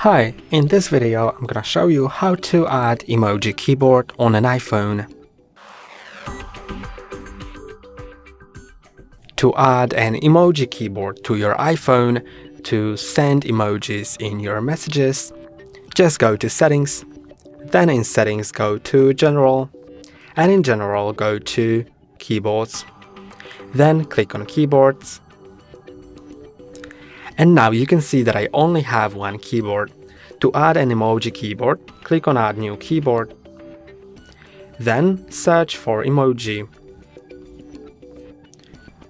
Hi, in this video I'm gonna show you how to add Emoji Keyboard on an iPhone. To add an Emoji Keyboard to your iPhone to send emojis in your messages, just go to Settings, then in Settings go to General, and in General go to Keyboards. Then click on Keyboards. And now you can see that I only have one keyboard. To add an emoji keyboard, click on Add New Keyboard. Then search for emoji.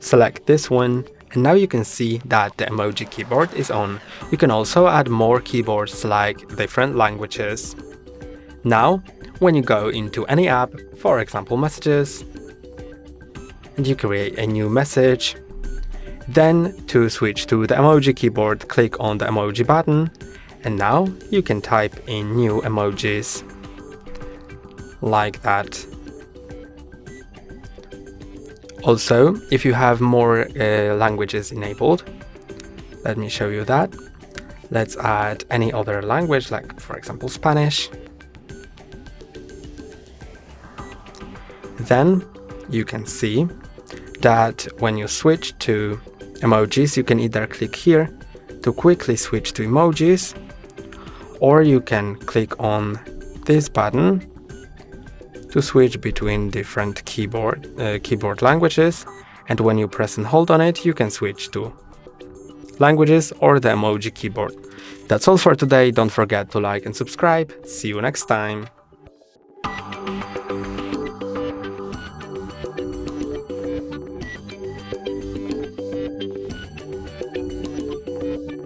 Select this one, and now you can see that the emoji keyboard is on. You can also add more keyboards like different languages. Now, when you go into any app, for example Messages, and you create a new message, then to switch to the emoji keyboard, click on the emoji button, and now you can type in new emojis, like that. Also, if you have more languages enabled, let me show you that. Let's add any other language, like for example Spanish. Then you can see that when you switch to emojis, you can either click here to quickly switch to emojis, or you can click on this button to switch between different keyboard languages, and when you press and hold on it, you can switch to languages or the emoji keyboard. That's all for today. Don't forget to like and subscribe. See you next time.